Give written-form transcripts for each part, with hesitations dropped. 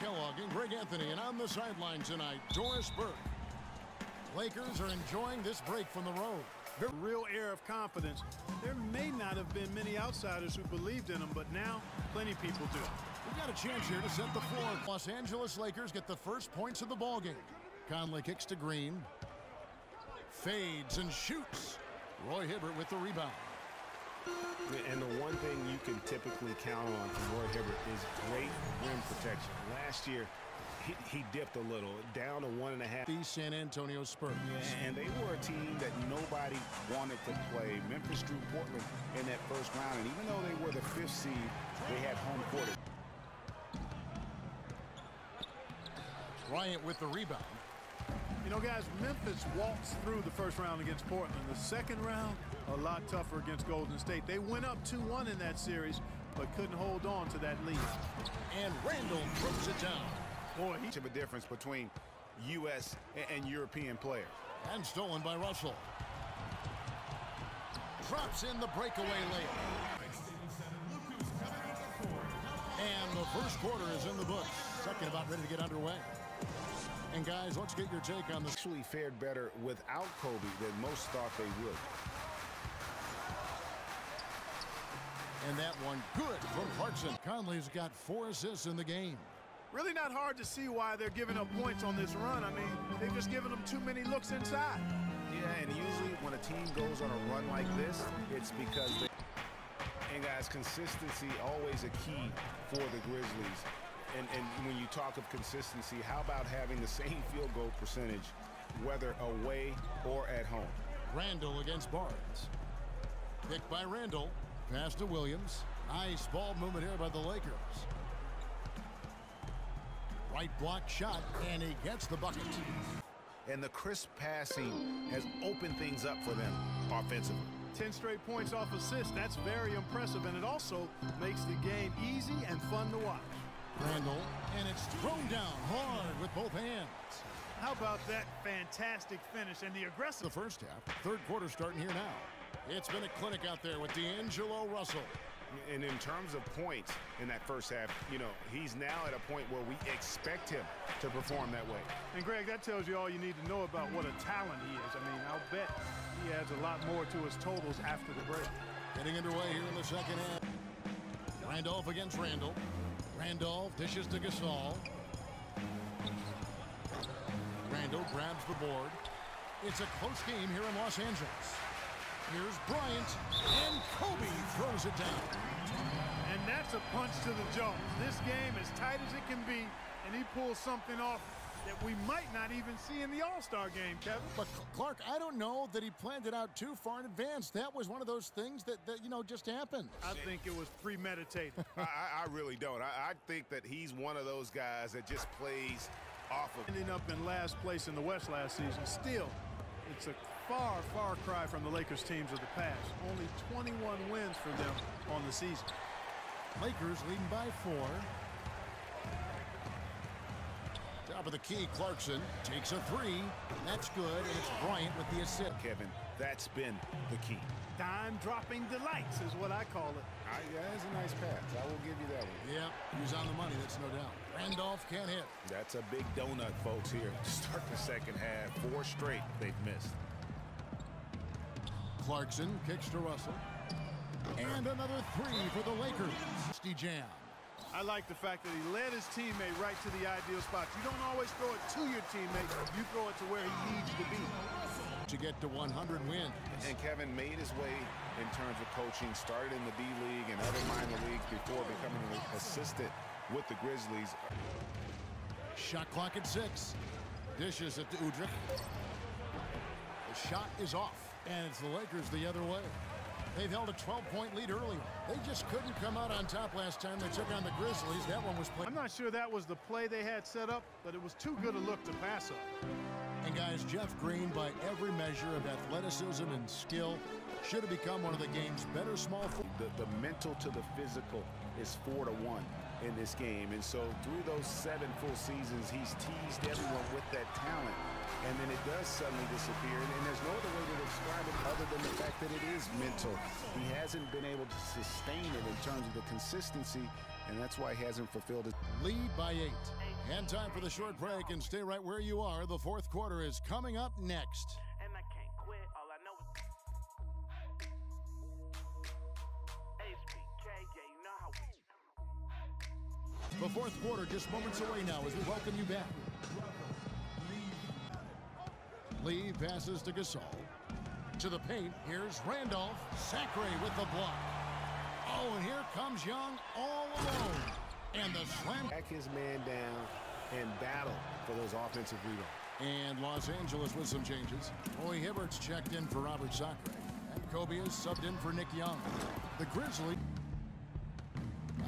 Kellogg and Greg Anthony, and on the sideline tonight, Doris Burke. Lakers are enjoying this break from the road. The real air of confidence. There may not have been many outsiders who believed in them, but now plenty of people do. We've got a chance here to set the floor. Los Angeles Lakers get the first points of the ballgame. Conley kicks to Green. Fades and shoots. Roy Hibbert with the rebound. And the one thing you can typically count on from Roy Hibbert is great rim protection. Last year, he dipped a little, down to 1.5. The San Antonio Spurs. And they were a team that nobody wanted to play. Memphis drew Portland in that first round, and even though they were the 5th seed, they had home court. Bryant with the rebound. You know, guys, Memphis walks through the first round against Portland. The second round, a lot tougher against Golden State. They went up 2-1 in that series, but couldn't hold on to that lead. And Randall throws it down. Boy, each of a difference between U.S. and European players. And stolen by Russell. Drops in the breakaway layup. And the first quarter is in the books. Second about ready to get underway. And guys, let's get your take on this. Actually fared better without Kobe than most thought they would. And that one good from Clarkson. Conley's got 4 assists in the game. Really not hard to see why they're giving up points on this run. I mean, they've just given them too many looks inside. Yeah, and usually when a team goes on a run like this, it's because they... And guys, consistency always a key for the Grizzlies. And when you talk of consistency, how about having the same field goal percentage, whether away or at home? Randall against Barnes. Picked by Randall. Pass to Williams. Nice ball movement here by the Lakers. Right block shot, and he gets the bucket. And the crisp passing has opened things up for them offensively. 10 straight points off assists. That's very impressive, and it also makes the game easy and fun to watch. Randall, and it's thrown down hard with both hands. How about that fantastic finish and the aggressive? The first half, third quarter starting here now. It's been a clinic out there with D'Angelo Russell. And in terms of points in that first half, you know, he's now at a point where we expect him to perform that way. And Greg, that tells you all you need to know about what a talent he is. I mean, I'll bet he adds a lot more to his totals after the break. Getting underway here in the second half. Randolph against Randall. Randolph dishes to Gasol. Randall grabs the board. It's a close game here in Los Angeles. Here's Bryant, and Kobe throws it down. And that's a punch to the jaw. This game as tight as it can be, and he pulls something off that we might not even see in the All-Star game, Kevin. But Clark, I don't know that he planned it out too far in advance. That was one of those things that you know, just happened. I think it was premeditated. I really don't. I think that he's one of those guys that just plays off of. Ending up in last place in the West last season. Still, it's a far, far cry from the Lakers teams of the past. Only 21 wins for them on the season. Lakers leading by 4. Top of the key, Clarkson takes a 3. That's good, and it's Bryant with the assist. Kevin, that's been the key. Dime-dropping delights is what I call it. That's a nice pass. I will give you that one. Yeah, he's on the money, that's no doubt. Randolph can't hit. That's a big donut, folks, here to start the second half. 4 straight they've missed. Clarkson kicks to Russell. And another 3 for the Lakers. Jam. I like the fact that he led his teammate right to the ideal spot. You don't always throw it to your teammate. You throw it to where he needs to be. To get to 100 wins. And Kevin made his way in terms of coaching, started in the D-League and other minor leagues before becoming an assistant with the Grizzlies. Shot clock at 6. Dishes it to Udrih. The shot is off, and it's the Lakers the other way. They've held a 12-point lead earlier. They just couldn't come out on top last time they took on the Grizzlies. That one was played. I'm not sure that was the play they had set up, but it was too good a look to pass up. And guys, Jeff Green, by every measure of athleticism and skill, should have become one of the game's better small forwards. The mental to the physical is 4-1 in this game. And so through those 7 full seasons, he's teased everyone with that talent. And then it does suddenly disappear. And there's no other way to describe it other than the fact that it is mental. He hasn't been able to sustain it in terms of the consistency, and that's why he hasn't fulfilled it. Lead by 8. And time for the short break, and stay right where you are. The fourth quarter is coming up next. And I can't quit. All I know is HBK, yeah, you know how we. The fourth quarter just moments away now as we welcome you back. Lee passes to Gasol. To the paint, here's Randolph. Sacre with the block. Oh, and here comes Young all alone. And the slam. Back his man down and battle for those offensive rebounds. And Los Angeles with some changes. Roy Hibbert's checked in for Robert Sacre. And Kobe is subbed in for Nick Young. The Grizzlies.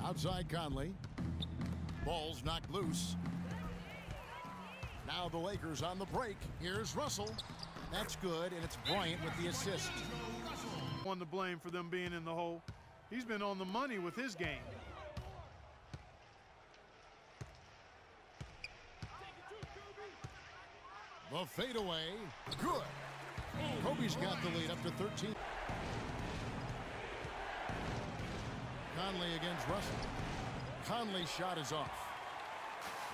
Outside Conley. Ball's knocked loose. Now the Lakers on the break. Here's Russell. That's good, and it's Bryant with the assist. One to blame for them being in the hole. He's been on the money with his game. The fadeaway, good. Kobe's got the lead up to 13. Conley against Russell. Conley's shot is off.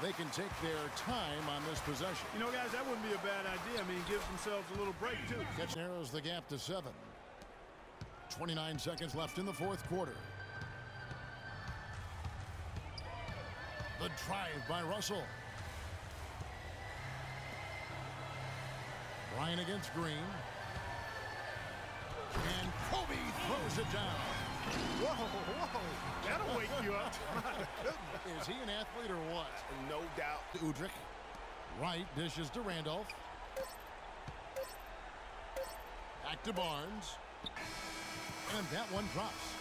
They can take their time on this possession. You know, guys, that wouldn't be a bad idea. I mean, it gives themselves a little break, too. Catch narrows the gap to 7. 29 seconds left in the fourth quarter. The drive by Russell. Bryant against Green. And Kobe throws it down. Whoa, whoa. That'll wake you up. Is he an athlete or what? No doubt. Udrich. Wright dishes to Randolph. Back to Barnes. And that one drops.